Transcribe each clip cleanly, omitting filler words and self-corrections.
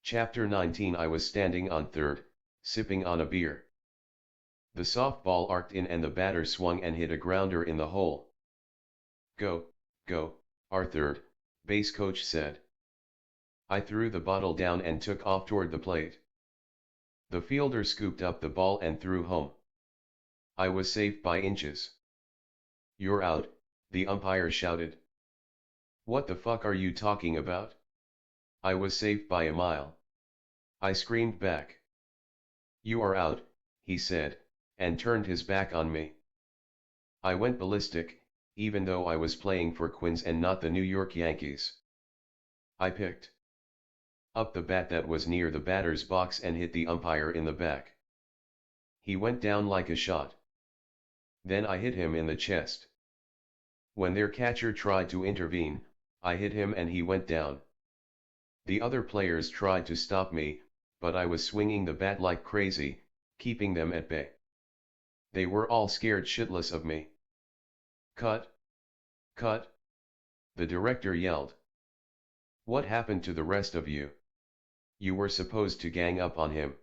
Chapter 19. I was standing on third, sipping on a beer. The softball arced in and the batter swung and hit a grounder in the hole. "Go, go, our third," base coach said. I threw the bottle down and took off toward the plate. The fielder scooped up the ball and threw home. I was safe by inches. "You're out," the umpire shouted. "What the fuck are you talking about? I was safe by a mile," I screamed back. "You are out," he said, and turned his back on me. I went ballistic, even though I was playing for Queens and not the New York Yankees. I picked up the bat that was near the batter's box and hit the umpire in the back. He went down like a shot. Then I hit him in the chest. When their catcher tried to intervene, I hit him and he went down. The other players tried to stop me, but I was swinging the bat like crazy, keeping them at bay. They were all scared shitless of me. "Cut! Cut!" the director yelled. "What happened to the rest of you? You were supposed to gang up on him."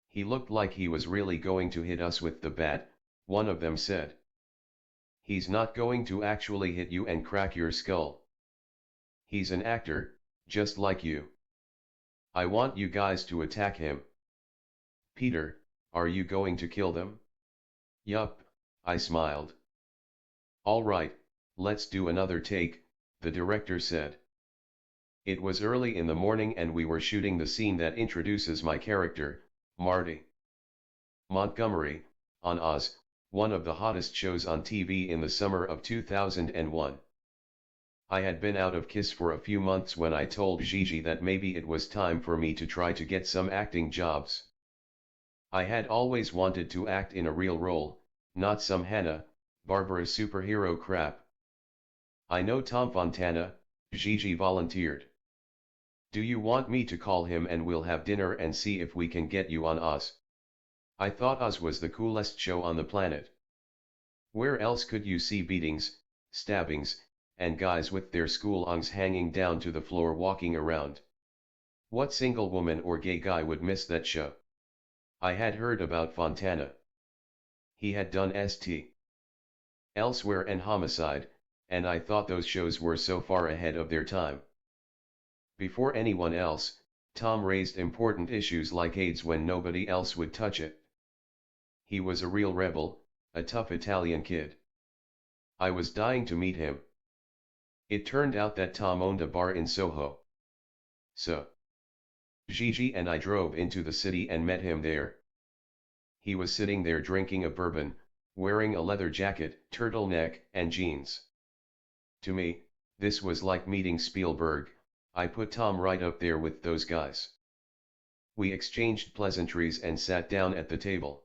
"He looked like he was really going to hit us with the bat," one of them said. "He's not going to actually hit you and crack your skull. He's an actor, just like you. I want you guys to attack him." "Peter, are you going to kill them?" "Yup," I smiled. "All right, let's do another take," the director said. It was early in the morning and we were shooting the scene that introduces my character, Marty Montgomery, on Oz, one of the hottest shows on TV in the summer of 2001. I had been out of Kiss for a few months when I told Gigi that maybe it was time for me to try to get some acting jobs. I had always wanted to act in a real role, not some Hanna-Barbera superhero crap. "I know Tom Fontana," Gigi volunteered. "Do you want me to call him and we'll have dinner and see if we can get you on Oz?" I thought Oz was the coolest show on the planet. Where else could you see beatings, stabbings, and guys with their schoolongs hanging down to the floor walking around? What single woman or gay guy would miss that show? I had heard about Fontana. He had done St. Elsewhere and Homicide, and I thought those shows were so far ahead of their time. Before anyone else, Tom raised important issues like AIDS when nobody else would touch it. He was a real rebel, a tough Italian kid. I was dying to meet him. It turned out that Tom owned a bar in Soho. So Gigi and I drove into the city and met him there. He was sitting there drinking a bourbon, wearing a leather jacket, turtleneck, and jeans. To me, this was like meeting Spielberg. I put Tom right up there with those guys. We exchanged pleasantries and sat down at the table.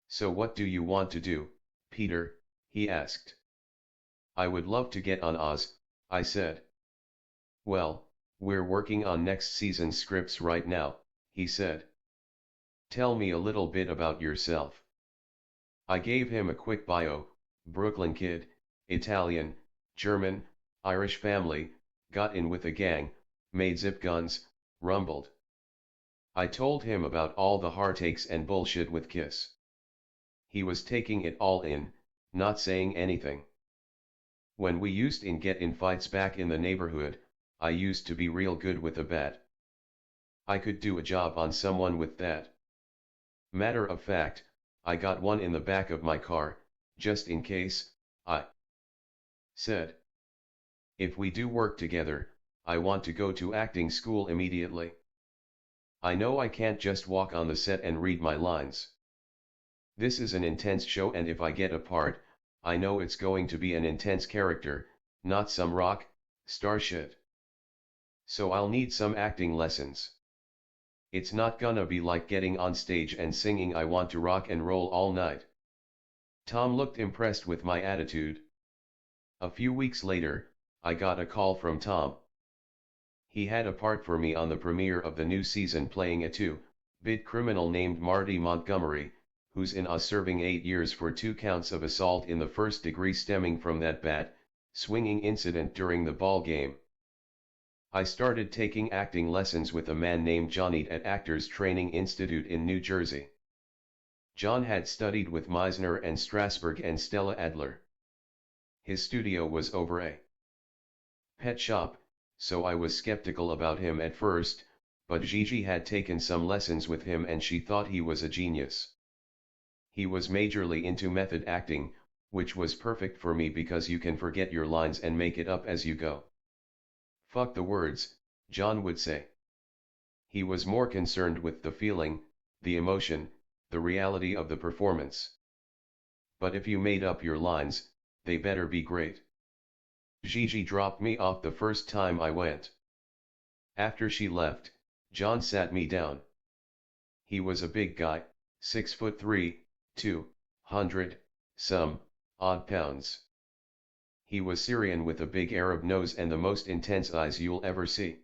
"So what do you want to do, Peter?" he asked. "I would love to get on Oz," I said. "Well, we're working on next season's scripts right now," he said. "Tell me a little bit about yourself." I gave him a quick bio: Brooklyn kid, Italian, German, Irish family, got in with a gang, made zip guns, rumbled. I told him about all the heartaches and bullshit with Kiss. He was taking it all in, not saying anything. "When we used to get in fights back in the neighborhood, I used to be real good with a bat. I could do a job on someone with that. Matter of fact, I got one in the back of my car, just in case," I said. "If we do work together, I want to go to acting school immediately. I know I can't just walk on the set and read my lines. This is an intense show and if I get a part, I know it's going to be an intense character, not some rock star shit. So I'll need some acting lessons. It's not gonna be like getting on stage and singing 'I want to rock and roll all night.'" Tom looked impressed with my attitude. A few weeks later, I got a call from Tom. He had a part for me on the premiere of the new season playing a two-bit criminal named Marty Montgomery, who's in Oz serving 8 years for 2 counts of assault in the first degree stemming from that bat swinging incident during the ball game. I started taking acting lessons with a man named Johnny at Actors Training Institute in New Jersey. John had studied with Meisner and Strasberg and Stella Adler. His studio was over a pet shop, so I was skeptical about him at first, but Gigi had taken some lessons with him and she thought he was a genius. He was majorly into method acting, which was perfect for me because you can forget your lines and make it up as you go. Fuck the words, John would say. He was more concerned with the feeling, the emotion, the reality of the performance. But if you made up your lines, they better be great. Gigi dropped me off the first time I went. After she left, John sat me down. He was a big guy, 6'3", 200 some odd pounds. He was Syrian with a big Arab nose and the most intense eyes you'll ever see.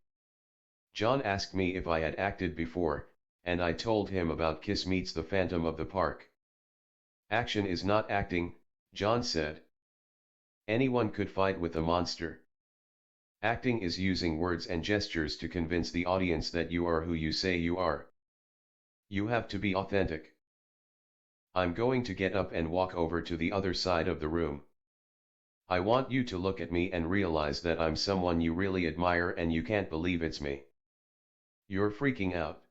John asked me if I had acted before, and I told him about Kiss Meets the Phantom of the Park. Action is not acting, John said. Anyone could fight with a monster. Acting is using words and gestures to convince the audience that you are who you say you are. You have to be authentic. I'm going to get up and walk over to the other side of the room. I want you to look at me and realize that I'm someone you really admire and you can't believe it's me. You're freaking out.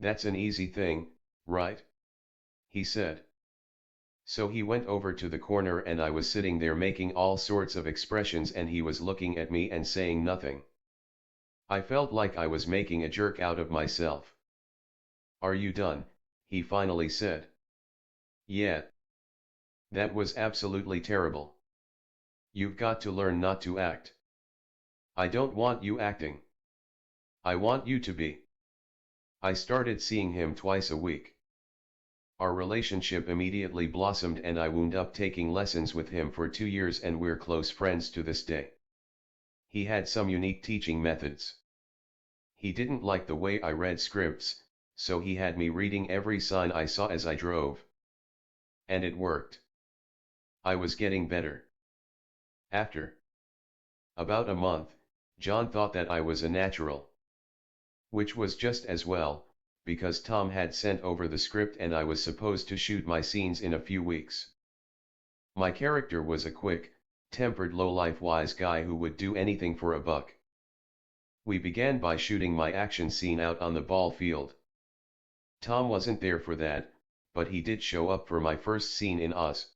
That's an easy thing, right? He said. So he went over to the corner and I was sitting there making all sorts of expressions and he was looking at me and saying nothing. I felt like I was making a jerk out of myself. Are you done? He finally said. Yeah. That was absolutely terrible. You've got to learn not to act. I don't want you acting. I want you to be. I started seeing him twice a week. Our relationship immediately blossomed and I wound up taking lessons with him for 2 years and we're close friends to this day. He had some unique teaching methods. He didn't like the way I read scripts, so he had me reading every sign I saw as I drove. And it worked. I was getting better. After about a month, John thought that I was a natural. Which was just as well, because Tom had sent over the script and I was supposed to shoot my scenes in a few weeks. My character was a quick, tempered low-life wise guy who would do anything for a buck. We began by shooting my action scene out on the ball field. Tom wasn't there for that, but he did show up for my first scene in Oz.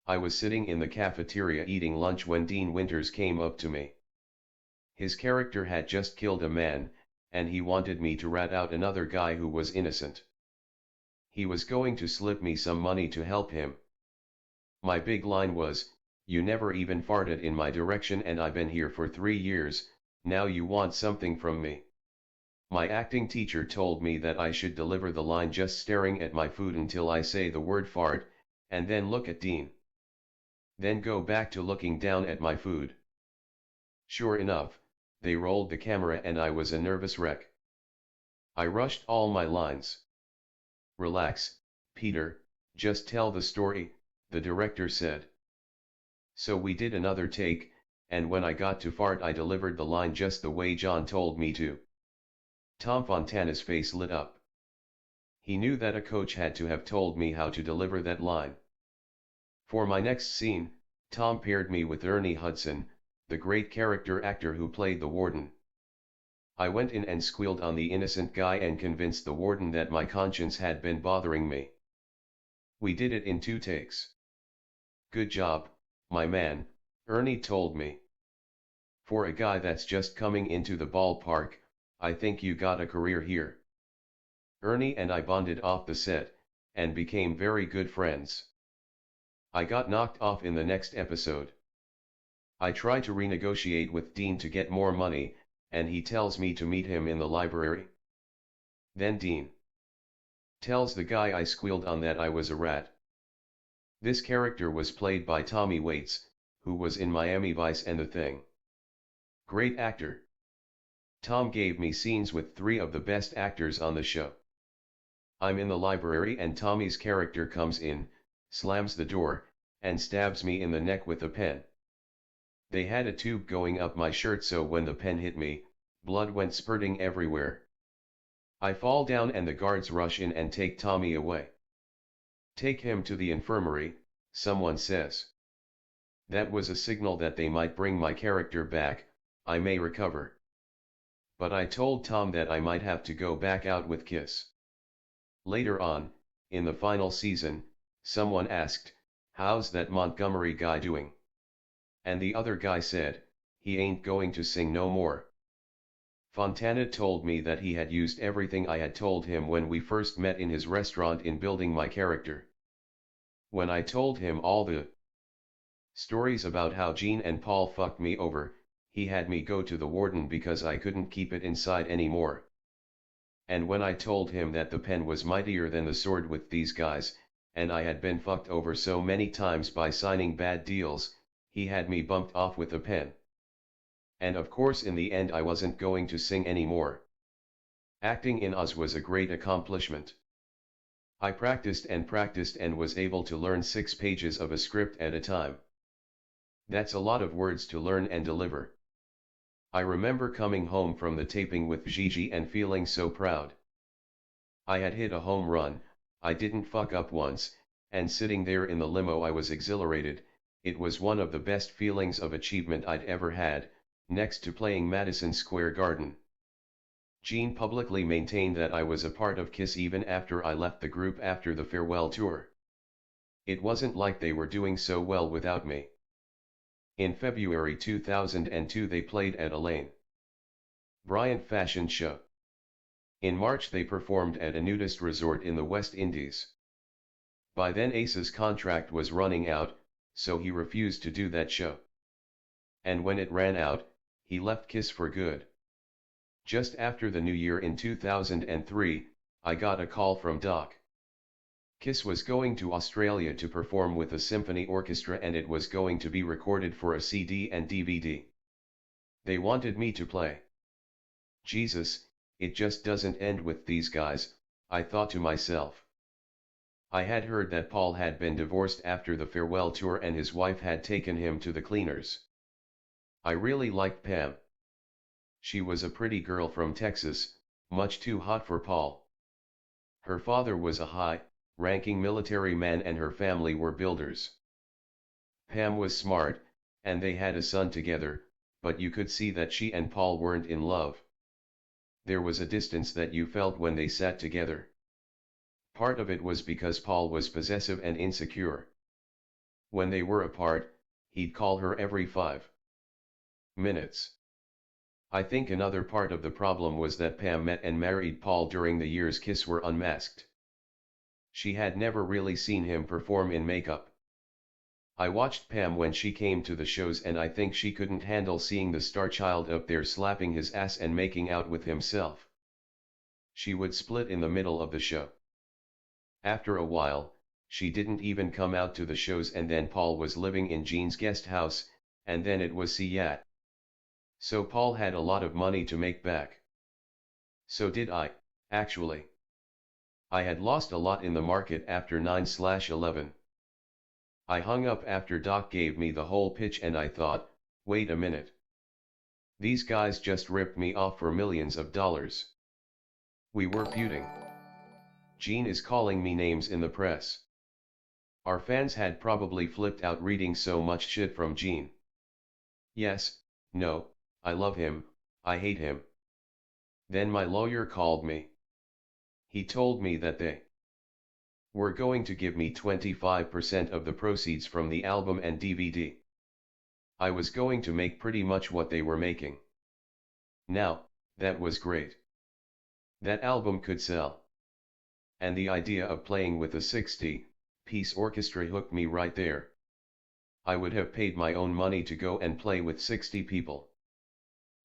I was sitting in the cafeteria eating lunch when Dean Winters came up to me. His character had just killed a man, and he wanted me to rat out another guy who was innocent. He was going to slip me some money to help him. My big line was, "You never even farted in my direction and I've been here for 3 years, now you want something from me." My acting teacher told me that I should deliver the line just staring at my food until I say the word fart, and then look at Dean. Then go back to looking down at my food. Sure enough, they rolled the camera and I was a nervous wreck. I rushed all my lines. "Relax, Peter, just tell the story," the director said. So we did another take, and when I got to fart I delivered the line just the way John told me to. Tom Fontana's face lit up. He knew that a coach had to have told me how to deliver that line. For my next scene, Tom paired me with Ernie Hudson, the great character actor who played the warden. I went in and squealed on the innocent guy and convinced the warden that my conscience had been bothering me. We did it in 2 takes. "Good job, my man," Ernie told me. "For a guy that's just coming into the ballpark, I think you got a career here." Ernie and I bonded off the set, and became very good friends. I got knocked off in the next episode. I try to renegotiate with Dean to get more money, and he tells me to meet him in the library. Then Dean tells the guy I squealed on that I was a rat. This character was played by Tommy Waits, who was in Miami Vice and The Thing. Great actor. Tom gave me scenes with 3 of the best actors on the show. I'm in the library and Tommy's character comes in, slams the door, and stabs me in the neck with a pen. They had a tube going up my shirt, so when the pen hit me, blood went spurting everywhere. I fall down and the guards rush in and take Tommy away. "Take him to the infirmary," someone says. That was a signal that they might bring my character back, I may recover. But I told Tom that I might have to go back out with Kiss. Later on, in the final season, someone asked, "How's that Montgomery guy doing?" And the other guy said, "He ain't going to sing no more." Fontana told me that he had used everything I had told him when we first met in his restaurant in building my character. When I told him all the stories about how Gene and Paul fucked me over, he had me go to the warden because I couldn't keep it inside anymore. And when I told him that the pen was mightier than the sword with these guys, and I had been fucked over so many times by signing bad deals, he had me bumped off with a pen. And of course in the end I wasn't going to sing anymore. Acting in Oz was a great accomplishment. I practiced and was able to learn 6 pages of a script at a time. That's a lot of words to learn and deliver. I remember coming home from the taping with Gigi and feeling so proud. I had hit a home run, I didn't fuck up once, and sitting there in the limo I was exhilarated. It was one of the best feelings of achievement I'd ever had, next to playing Madison Square Garden. Gene publicly maintained that I was a part of Kiss even after I left the group after the farewell tour. It wasn't like they were doing so well without me. In February 2002 they played at Elaine Bryant Fashion Show. In March they performed at a nudist resort in the West Indies. By then Ace's contract was running out, so he refused to do that show. And when it ran out, he left Kiss for good. Just after the new year in 2003, I got a call from Doc. Kiss was going to Australia to perform with a symphony orchestra and it was going to be recorded for a CD and DVD. They wanted me to play. Jesus, it just doesn't end with these guys, I thought to myself. I had heard that Paul had been divorced after the farewell tour and his wife had taken him to the cleaners. I really liked Pam. She was a pretty girl from Texas, much too hot for Paul. Her father was a high-ranking military man and her family were builders. Pam was smart, and they had a son together, but you could see that she and Paul weren't in love. There was a distance that you felt when they sat together. Part of it was because Paul was possessive and insecure. When they were apart, he'd call her every 5 minutes. I think another part of the problem was that Pam met and married Paul during the years Kiss were unmasked. She had never really seen him perform in makeup. I watched Pam when she came to the shows and I think she couldn't handle seeing the star child up there slapping his ass and making out with himself. She would split in the middle of the show. After a while, she didn't even come out to the shows and then Paul was living in Gene's guest house, and then it was Seattle. So Paul had a lot of money to make back. So did I, actually. I had lost a lot in the market after 9/11. I hung up after Doc gave me the whole pitch and I thought, wait a minute. These guys just ripped me off for millions of dollars. We were feuding. Gene is calling me names in the press. Our fans had probably flipped out reading so much shit from Gene. Yes, no, I love him, I hate him. Then my lawyer called me. He told me that they were going to give me 25% of the proceeds from the album and DVD. I was going to make pretty much what they were making. Now, that was great. That album could sell. And the idea of playing with a 60-piece orchestra hooked me right there. I would have paid my own money to go and play with 60 people.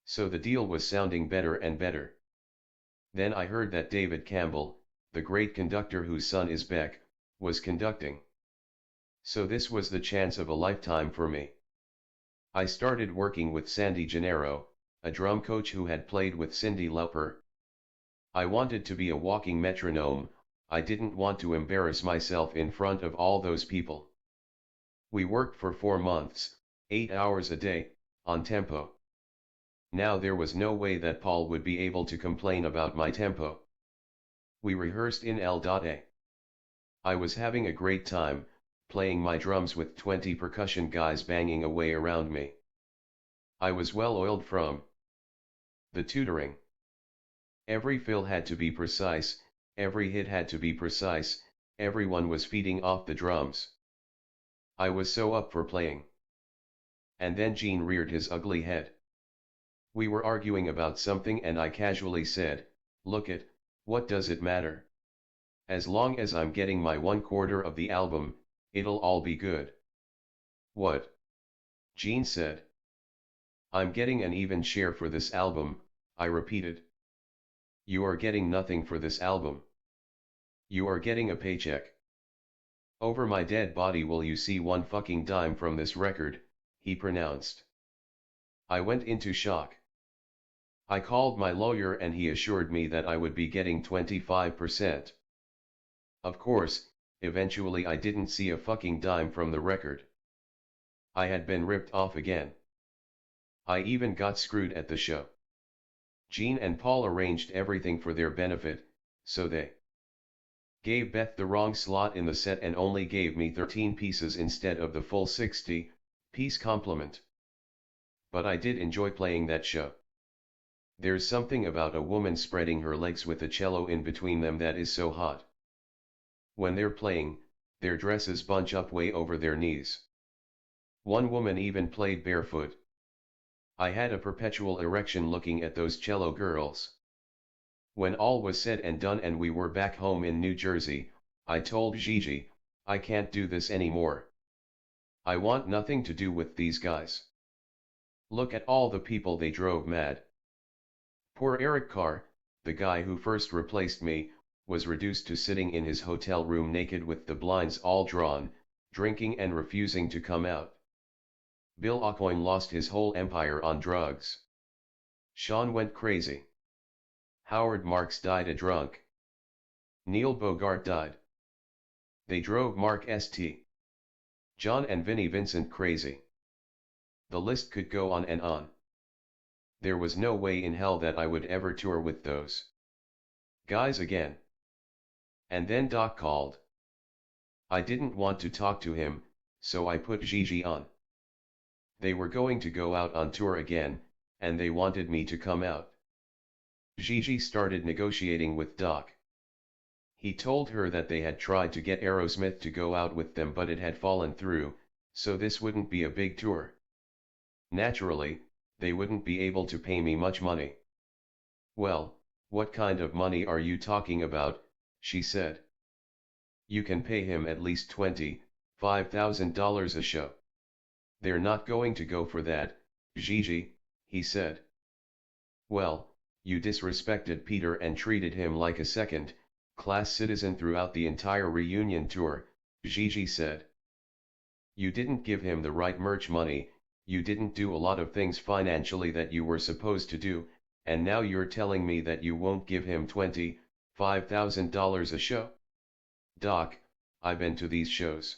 So the deal was sounding better and better. Then I heard that David Campbell, the great conductor whose son is Beck, was conducting. So this was the chance of a lifetime for me. I started working with Sandy Gennaro, a drum coach who had played with Cyndi Lauper. I wanted to be a walking metronome, I didn't want to embarrass myself in front of all those people. We worked for 4 months, 8 hours a day, on tempo. Now there was no way that Paul would be able to complain about my tempo. We rehearsed in L.A. I was having a great time, playing my drums with 20 percussion guys banging away around me. I was well oiled from the tutoring. Every fill had to be precise, every hit had to be precise, everyone was feeding off the drums. I was so up for playing. And then Gene reared his ugly head. We were arguing about something and I casually said, "Look it, what does it matter? As long as I'm getting my 1/4 of the album, it'll all be good." "What?" Gene said. "I'm getting an even share for this album," I repeated. "You are getting nothing for this album. You are getting a paycheck. Over my dead body will you see one fucking dime from this record," he pronounced. I went into shock. I called my lawyer and he assured me that I would be getting 25%. Of course, eventually I didn't see a fucking dime from the record. I had been ripped off again. I even got screwed at the show. Gene and Paul arranged everything for their benefit, so they gave Beth the wrong slot in the set and only gave me 13 pieces instead of the full 60-piece complement. But I did enjoy playing that show. There's something about a woman spreading her legs with a cello in between them that is so hot. When they're playing, their dresses bunch up way over their knees. One woman even played barefoot. I had a perpetual erection looking at those cello girls. When all was said and done and we were back home in New Jersey, I told Gigi, "I can't do this anymore. I want nothing to do with these guys. Look at all the people they drove mad." Poor Eric Carr, the guy who first replaced me, was reduced to sitting in his hotel room naked with the blinds all drawn, drinking and refusing to come out. Bill Aucoin lost his whole empire on drugs. Sean went crazy. Howard Marks died a drunk. Neil Bogart died. They drove Mark St. John and Vinnie Vincent crazy. The list could go on and on. There was no way in hell that I would ever tour with those guys again. And then Doc called. I didn't want to talk to him, so I put Gigi on. They were going to go out on tour again, and they wanted me to come out. Gigi started negotiating with Doc. He told her that they had tried to get Aerosmith to go out with them but it had fallen through, so this wouldn't be a big tour. Naturally, they wouldn't be able to pay me much money. "Well, what kind of money are you talking about?" she said. "You can pay him at least $25,000 a show." "They're not going to go for that, Gigi," he said. "Well, you disrespected Peter and treated him like a second-class citizen throughout the entire reunion tour," Gigi said. "You didn't give him the right merch money, you didn't do a lot of things financially that you were supposed to do, and now you're telling me that you won't give him $25,000 a show? Doc, I've been to these shows.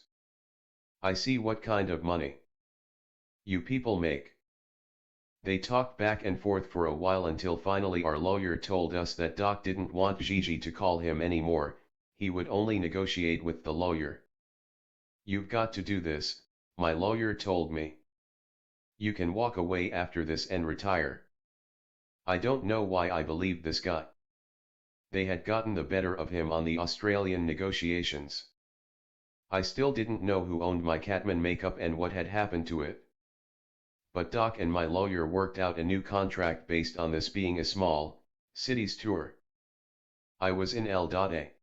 I see what kind of money you people make." They talked back and forth for a while until finally our lawyer told us that Doc didn't want Gigi to call him anymore, he would only negotiate with the lawyer. "You've got to do this," my lawyer told me. "You can walk away after this and retire." I don't know why I believed this guy. They had gotten the better of him on the Australian negotiations. I still didn't know who owned my Catman makeup and what had happened to it. But Doc and my lawyer worked out a new contract based on this being a small cities tour. I was in L.A.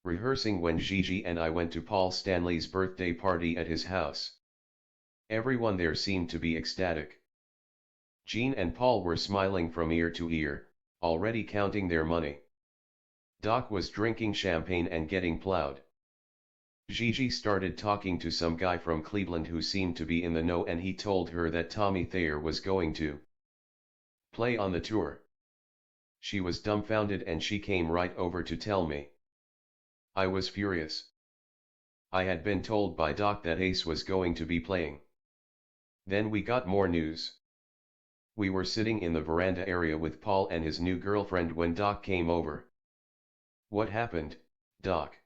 rehearsing when Gigi and I went to Paul Stanley's birthday party at his house. Everyone there seemed to be ecstatic. Gene and Paul were smiling from ear to ear, already counting their money. Doc was drinking champagne and getting plowed. Gigi started talking to some guy from Cleveland who seemed to be in the know and he told her that Tommy Thayer was going to play on the tour. She was dumbfounded and she came right over to tell me. I was furious. I had been told by Doc that Ace was going to be playing. Then we got more news. We were sitting in the veranda area with Paul and his new girlfriend when Doc came over. "What happened, Doc?"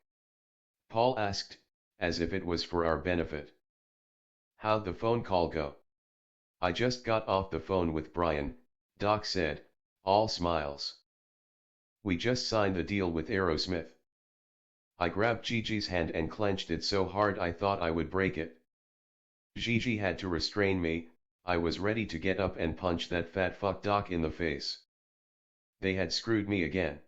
Paul asked, as if it was for our benefit. "How'd the phone call go?" "I just got off the phone with Brian," Doc said, all smiles. "We just signed a deal with Aerosmith." I grabbed Gigi's hand and clenched it so hard I thought I would break it. Gigi had to restrain me. I was ready to get up and punch that fat fuck Doc in the face. They had screwed me again.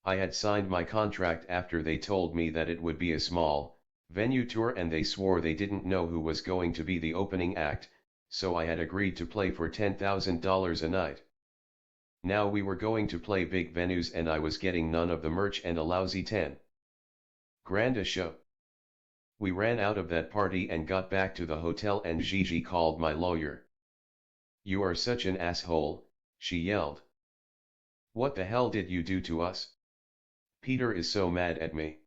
I had signed my contract after they told me that it would be a small venue tour and they swore they didn't know who was going to be the opening act, so I had agreed to play for $10,000 a night. Now we were going to play big venues and I was getting none of the merch and a lousy 10 grand a show. We ran out of that party and got back to the hotel and Gigi called my lawyer. "You are such an asshole," she yelled. "What the hell did you do to us? Peter is so mad at me."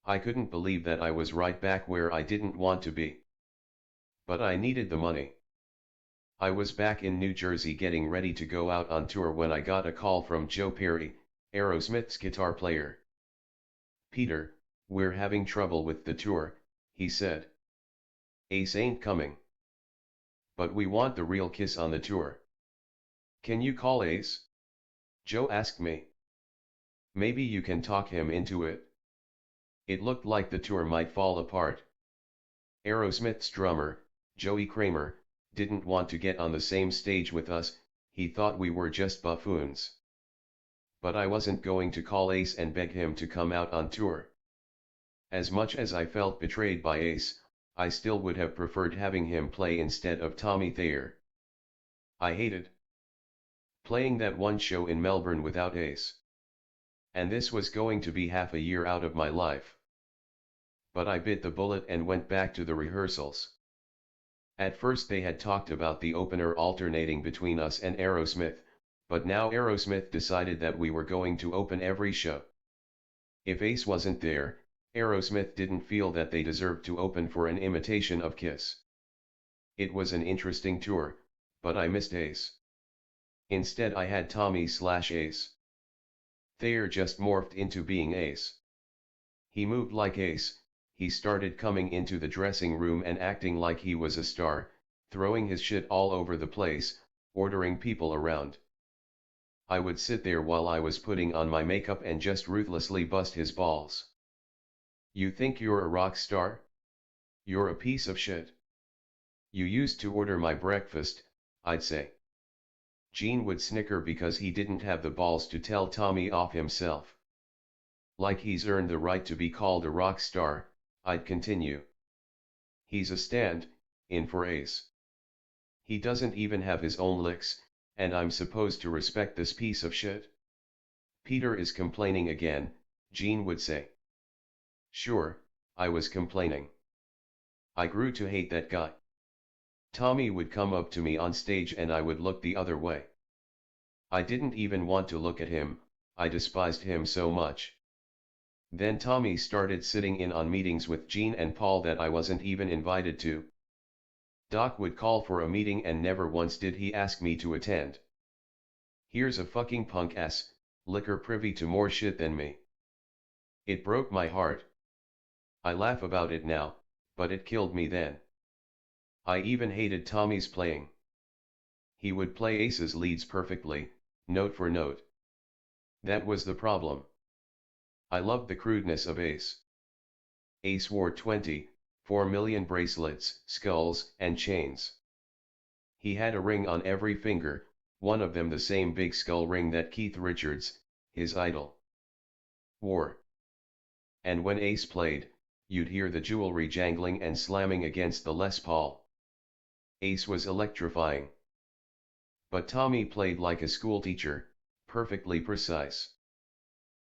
I couldn't believe that I was right back where I didn't want to be. But I needed the money. I was back in New Jersey getting ready to go out on tour when I got a call from Joe Perry, Aerosmith's guitar player. "Peter, we're having trouble with the tour," he said. "Ace ain't coming. But we want the real Kiss on the tour. Can you call Ace?" Joe asked me. "Maybe you can talk him into it." It looked like the tour might fall apart. Aerosmith's drummer, Joey Kramer, didn't want to get on the same stage with us. He thought we were just buffoons. But I wasn't going to call Ace and beg him to come out on tour. As much as I felt betrayed by Ace, I still would have preferred having him play instead of Tommy Thayer. I hated playing that one show in Melbourne without Ace. And this was going to be half a year out of my life. But I bit the bullet and went back to the rehearsals. At first they had talked about the opener alternating between us and Aerosmith, but now Aerosmith decided that we were going to open every show. If Ace wasn't there, Aerosmith didn't feel that they deserved to open for an imitation of Kiss. It was an interesting tour, but I missed Ace. Instead I had Tommy/Ace. Thayer just morphed into being Ace. He moved like Ace. He started coming into the dressing room and acting like he was a star, throwing his shit all over the place, ordering people around. I would sit there while I was putting on my makeup and just ruthlessly bust his balls. "You think you're a rock star? You're a piece of shit. You used to order my breakfast," I'd say. Gene would snicker because he didn't have the balls to tell Tommy off himself. "Like he's earned the right to be called a rock star," I'd continue. "He's a stand-in for Ace. He doesn't even have his own licks, and I'm supposed to respect this piece of shit?" "Peter is complaining again," Gene would say. Sure, I was complaining. I grew to hate that guy. Tommy would come up to me on stage and I would look the other way. I didn't even want to look at him, I despised him so much. Then Tommy started sitting in on meetings with Gene and Paul that I wasn't even invited to. Doc would call for a meeting and never once did he ask me to attend. Here's a fucking punk ass, liquor privy to more shit than me. It broke my heart. I laugh about it now, but it killed me then. I even hated Tommy's playing. He would play Ace's leads perfectly, note for note. That was the problem. I loved the crudeness of Ace. Ace wore 24 million bracelets, skulls, and chains. He had a ring on every finger, one of them the same big skull ring that Keith Richards, his idol, wore. And when Ace played, you'd hear the jewelry jangling and slamming against the Les Paul. Ace was electrifying. But Tommy played like a schoolteacher, perfectly precise.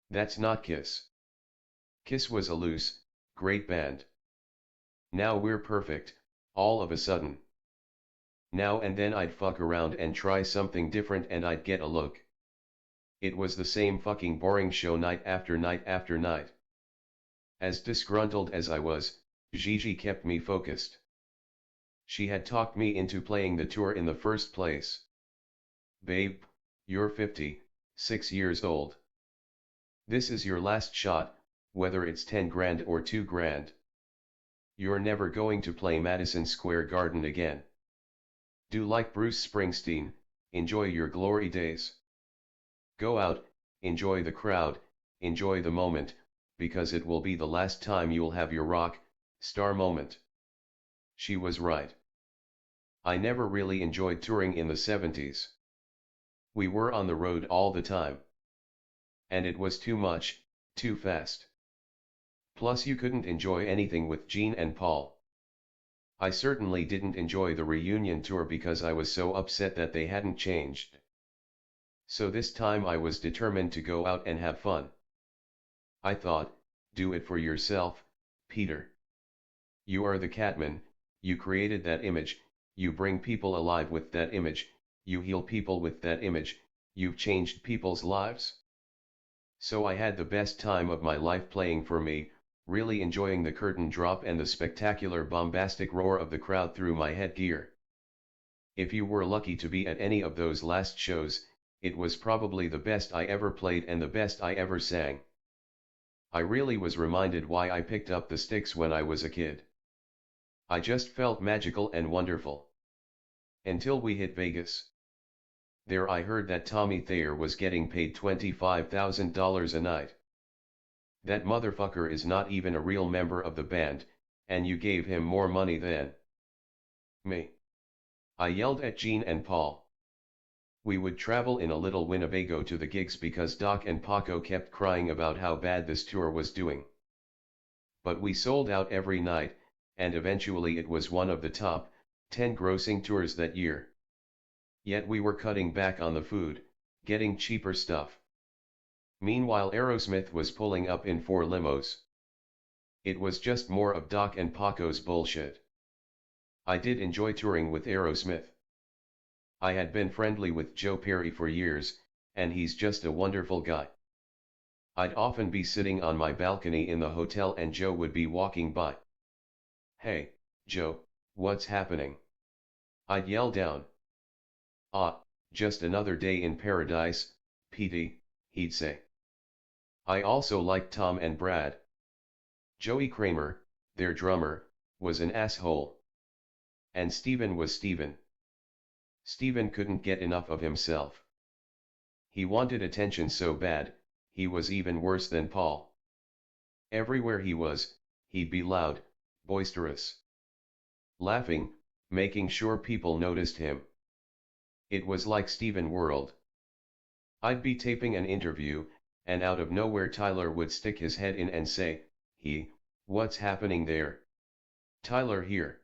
That's not Kiss. Kiss was a loose, great band. Now we're perfect, all of a sudden. Now and then I'd fuck around and try something different and I'd get a look. It was the same fucking boring show night after night after night. As disgruntled as I was, Gigi kept me focused. She had talked me into playing the tour in the first place. Babe, you're 56 years old. This is your last shot, whether it's 10 grand or 2 grand. You're never going to play Madison Square Garden again. Do like Bruce Springsteen, enjoy your glory days. Go out, enjoy the crowd, enjoy the moment, because it will be the last time you'll have your rock star moment. She was right. I never really enjoyed touring in the 70s. We were on the road all the time. And it was too much, too fast. Plus you couldn't enjoy anything with Gene and Paul. I certainly didn't enjoy the reunion tour because I was so upset that they hadn't changed. So this time I was determined to go out and have fun. I thought, do it for yourself, Peter. You are the Catman, you created that image, you bring people alive with that image, you heal people with that image, you've changed people's lives. So I had the best time of my life playing for me, really enjoying the curtain drop and the spectacular bombastic roar of the crowd through my headgear. If you were lucky to be at any of those last shows, it was probably the best I ever played and the best I ever sang. I really was reminded why I picked up the sticks when I was a kid. I just felt magical and wonderful. Until we hit Vegas. There I heard that Tommy Thayer was getting paid $25,000 a night. That motherfucker is not even a real member of the band, and you gave him more money than me. I yelled at Gene and Paul. We would travel in a little Winnebago to the gigs because Doc and Paco kept crying about how bad this tour was doing. But we sold out every night, and eventually it was one of the top 10 grossing tours that year. Yet we were cutting back on the food, getting cheaper stuff. Meanwhile Aerosmith was pulling up in 4 limos. It was just more of Doc and Paco's bullshit. I did enjoy touring with Aerosmith. I had been friendly with Joe Perry for years, and he's just a wonderful guy. I'd often be sitting on my balcony in the hotel and Joe would be walking by. "Hey, Joe, what's happening?" I'd yell down. "Ah, just another day in paradise, Petey," he'd say. I also liked Tom and Brad. Joey Kramer, their drummer, was an asshole. And Steven was Steven. Steven couldn't get enough of himself. He wanted attention so bad, he was even worse than Paul. Everywhere he was, he'd be loud, boisterous, laughing, making sure people noticed him. It was like Steven World. I'd be taping an interview, and out of nowhere Tyler would stick his head in and say, "What's happening there? Tyler here."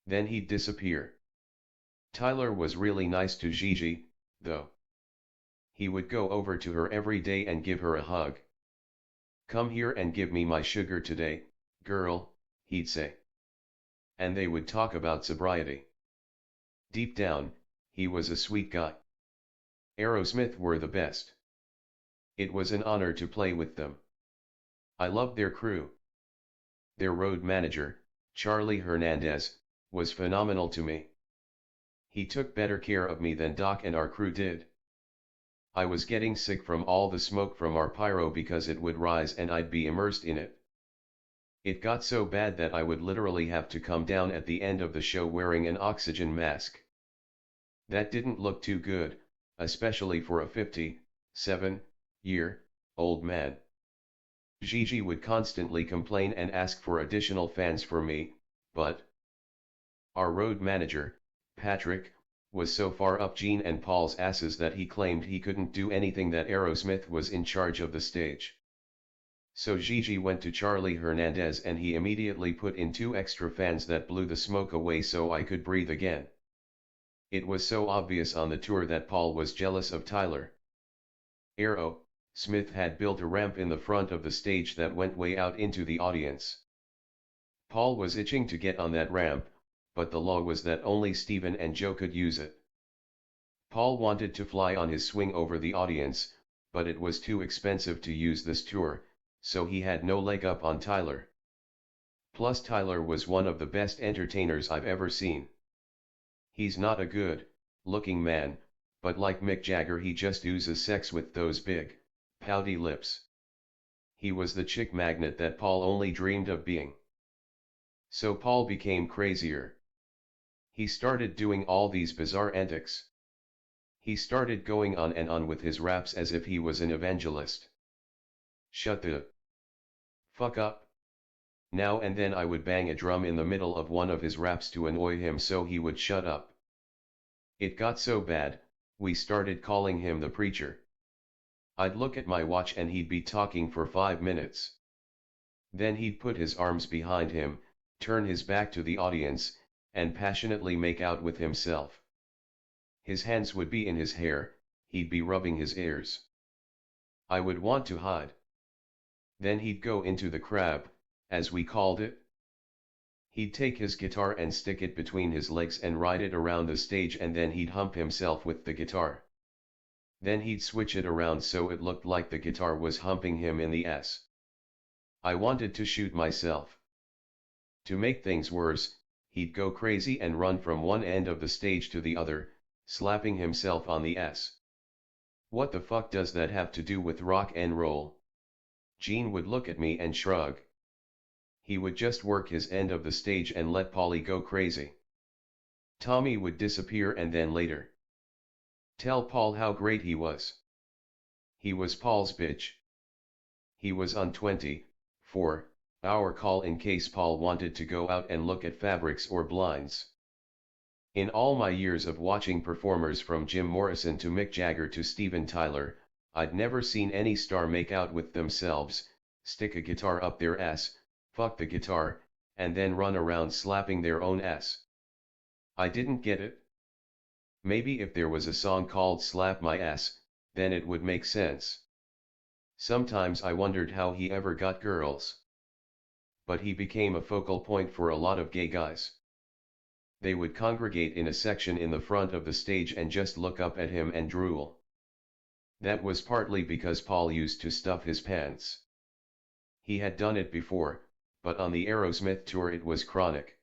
Then he'd disappear. Tyler was really nice to Gigi, though. He would go over to her every day and give her a hug. "Come here and give me my sugar today, girl," he'd say. And they would talk about sobriety. Deep down, he was a sweet guy. Aerosmith were the best. It was an honor to play with them. I loved their crew. Their road manager, Charlie Hernandez, was phenomenal to me. He took better care of me than Doc and our crew did. I was getting sick from all the smoke from our pyro because it would rise and I'd be immersed in it. It got so bad that I would literally have to come down at the end of the show wearing an oxygen mask. That didn't look too good, especially for a 57-year-old man. Gigi would constantly complain and ask for additional fans for me, but our road manager, Patrick, was so far up Gene and Paul's asses that he claimed he couldn't do anything, that Aerosmith was in charge of the stage. So Gigi went to Charlie Hernandez and he immediately put in 2 extra fans that blew the smoke away so I could breathe again. It was so obvious on the tour that Paul was jealous of Tyler. Aerosmith had built a ramp in the front of the stage that went way out into the audience. Paul was itching to get on that ramp, but the law was that only Steven and Joe could use it. Paul wanted to fly on his swing over the audience, but it was too expensive to use this tour, so he had no leg up on Tyler. Plus Tyler was one of the best entertainers I've ever seen. He's not a good-looking man, but like Mick Jagger he just oozes sex with those big, pouty lips. He was the chick magnet that Paul only dreamed of being. So Paul became crazier. He started doing all these bizarre antics. He started going on and on with his raps as if he was an evangelist. Shut the fuck up. Now and then I would bang a drum in the middle of one of his raps to annoy him so he would shut up. It got so bad, we started calling him the preacher. I'd look at my watch and he'd be talking for 5 minutes. Then he'd put his arms behind him, turn his back to the audience, and passionately make out with himself. His hands would be in his hair, he'd be rubbing his ears. I would want to hide. Then he'd go into the crab, as we called it. He'd take his guitar and stick it between his legs and ride it around the stage, and then he'd hump himself with the guitar. Then he'd switch it around so it looked like the guitar was humping him in the ass. I wanted to shoot myself. To make things worse, he'd go crazy and run from one end of the stage to the other, slapping himself on the ass. What the fuck does that have to do with rock and roll? Gene would look at me and shrug. He would just work his end of the stage and let Paulie go crazy. Tommy would disappear and then later tell Paul how great he was. He was Paul's bitch. He was on 24-hour call in case Paul wanted to go out and look at fabrics or blinds. In all my years of watching performers from Jim Morrison to Mick Jagger to Steven Tyler, I'd never seen any star make out with themselves, stick a guitar up their ass, fuck the guitar, and then run around slapping their own ass. I didn't get it. Maybe if there was a song called Slap My Ass, then it would make sense. Sometimes I wondered how he ever got girls. But he became a focal point for a lot of gay guys. They would congregate in a section in the front of the stage and just look up at him and drool. That was partly because Paul used to stuff his pants. He had done it before, but on the Aerosmith tour it was chronic.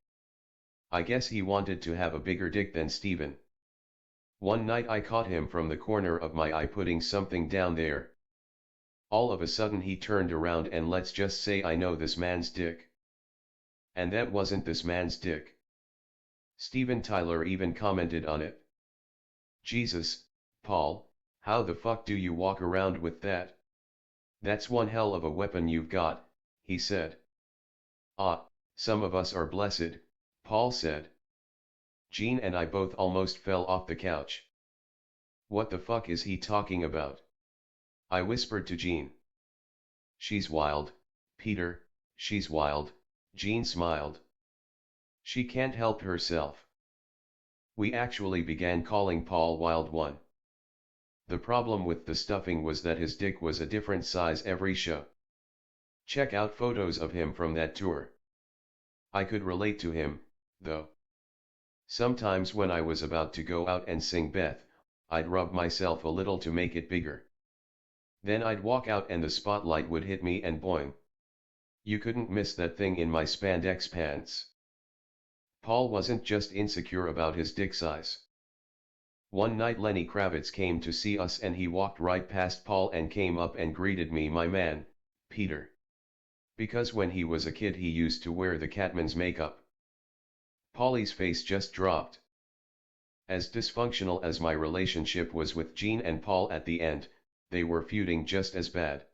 I guess he wanted to have a bigger dick than Steven. One night I caught him from the corner of my eye putting something down there. All of a sudden he turned around and let's just say I know this man's dick. And that wasn't this man's dick. Steven Tyler even commented on it. Jesus, Paul, how the fuck do you walk around with that? That's one hell of a weapon you've got, he said. Ah, some of us are blessed, Paul said. Gene and I both almost fell off the couch. What the fuck is he talking about? I whispered to Gene. She's wild, Peter, she's wild, Gene smiled. She can't help herself. We actually began calling Paul Wild One. The problem with the stuffing was that his dick was a different size every show. Check out photos of him from that tour. I could relate to him, though. Sometimes when I was about to go out and sing Beth, I'd rub myself a little to make it bigger. Then I'd walk out and the spotlight would hit me and boing. You couldn't miss that thing in my spandex pants. Paul wasn't just insecure about his dick size. One night Lenny Kravitz came to see us and he walked right past Paul and came up and greeted me, my man, Peter. Because when he was a kid he used to wear the Catman's makeup. Paulie's face just dropped. As dysfunctional as my relationship was with Gene and Paul at the end, they were feuding just as bad.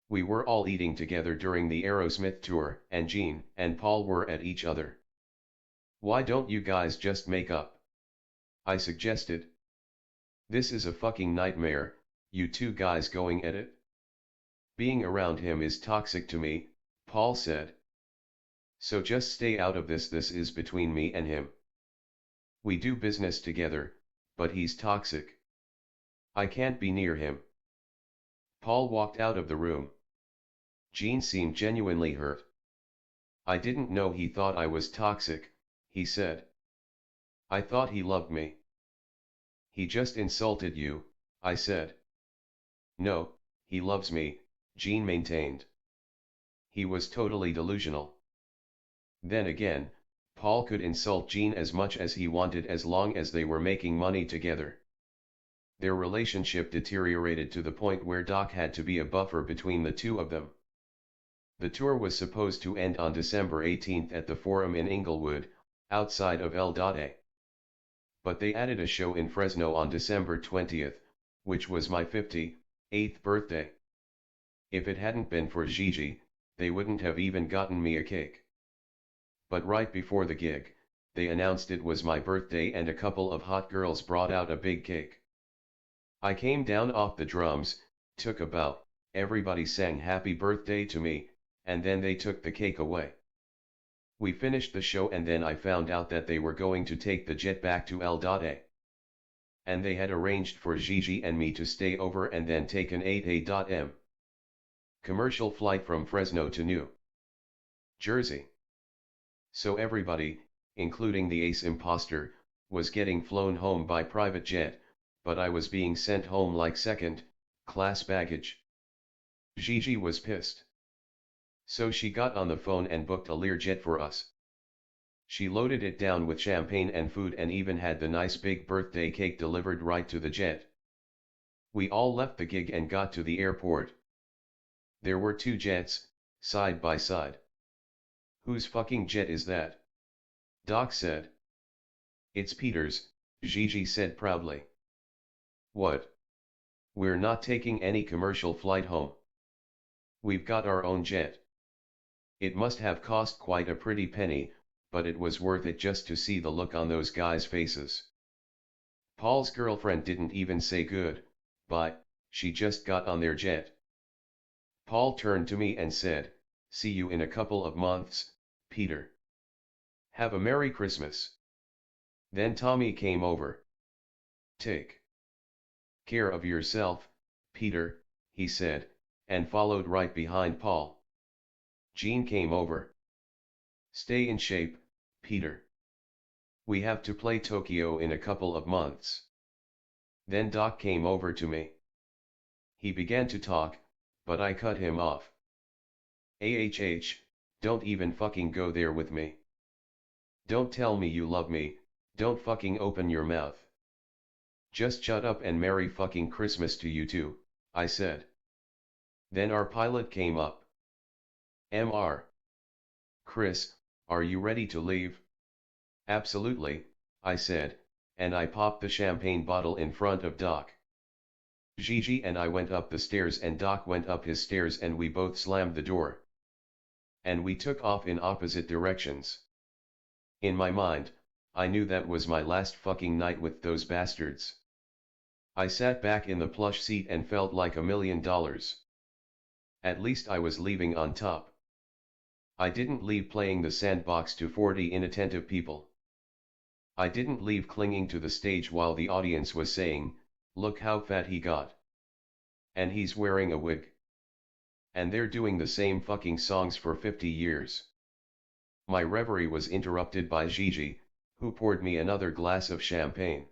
We were all eating together during the Aerosmith tour, and Gene and Paul were at each other. Why don't you guys just make up? I suggested. This is a fucking nightmare, you two guys going at it? Being around him is toxic to me, Paul said. So just stay out of this is between me and him. We do business together, but he's toxic. I can't be near him. Paul walked out of the room. Gene seemed genuinely hurt. I didn't know he thought I was toxic, he said. I thought he loved me. He just insulted you, I said. No, he loves me, Gene maintained. He was totally delusional. Then again, Paul could insult Jean as much as he wanted as long as they were making money together. Their relationship deteriorated to the point where Doc had to be a buffer between the two of them. The tour was supposed to end on December 18 at the Forum in Inglewood, outside of L.A. But they added a show in Fresno on December 20, which was my 58th birthday. If it hadn't been for Gigi, they wouldn't have even gotten me a cake. But right before the gig, they announced it was my birthday and a couple of hot girls brought out a big cake. I came down off the drums, took a bow, everybody sang happy birthday to me, and then they took the cake away. We finished the show and then I found out that they were going to take the jet back to L.A. And they had arranged for Gigi and me to stay over and then take an 8 commercial flight from Fresno to New Jersey. So everybody, including the ace imposter, was getting flown home by private jet, but I was being sent home like second-class baggage. Gigi was pissed. So she got on the phone and booked a Learjet for us. She loaded it down with champagne and food and even had the nice big birthday cake delivered right to the jet. We all left the gig and got to the airport. There were two jets, side by side. "Whose fucking jet is that?" Doc said. "It's Peter's," Gigi said proudly. "What? We're not taking any commercial flight home. We've got our own jet." It must have cost quite a pretty penny, but it was worth it just to see the look on those guys' faces. Paul's girlfriend didn't even say goodbye, she just got on their jet. Paul turned to me and said, "See you in a couple of months, Peter. Have a Merry Christmas." Then Tommy came over. "Take care of yourself, Peter," he said, and followed right behind Paul. Jean came over. "Stay in shape, Peter. We have to play Tokyo in a couple of months." Then Doc came over to me. He began to talk, but I cut him off. Don't even fucking go there with me. Don't tell me you love me, don't fucking open your mouth. Just shut up and Merry fucking Christmas to you too," I said. Then our pilot came up. "Mr. Criss, are you ready to leave?" "Absolutely," I said, and I popped the champagne bottle in front of Doc. Gigi and I went up the stairs and Doc went up his stairs and we both slammed the door. And we took off in opposite directions. In my mind, I knew that was my last fucking night with those bastards. I sat back in the plush seat and felt like $1 million. At least I was leaving on top. I didn't leave playing the sandbox to 40 inattentive people. I didn't leave clinging to the stage while the audience was saying, "Look how fat he got. And he's wearing a wig. And they're doing the same fucking songs for 50 years. My reverie was interrupted by Gigi, who poured me another glass of champagne.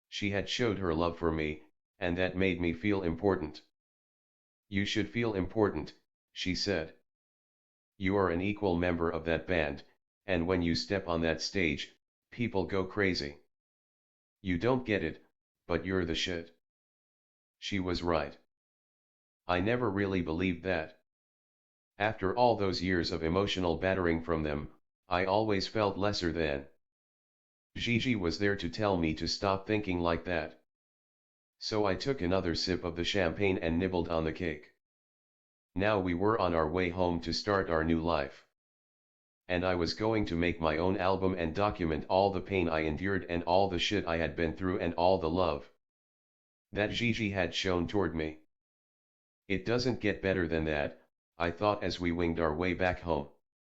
She had showed her love for me, and that made me feel important. "You should feel important," she said. "You are an equal member of that band, and when you step on that stage, people go crazy. You don't get it, but you're the shit." She was right. I never really believed that. After all those years of emotional battering from them, I always felt lesser than. Gigi was there to tell me to stop thinking like that. So I took another sip of the champagne and nibbled on the cake. Now we were on our way home to start our new life. And I was going to make my own album and document all the pain I endured and all the shit I had been through and all the love that Gigi had shown toward me. It doesn't get better than that, I thought as we winged our way back home.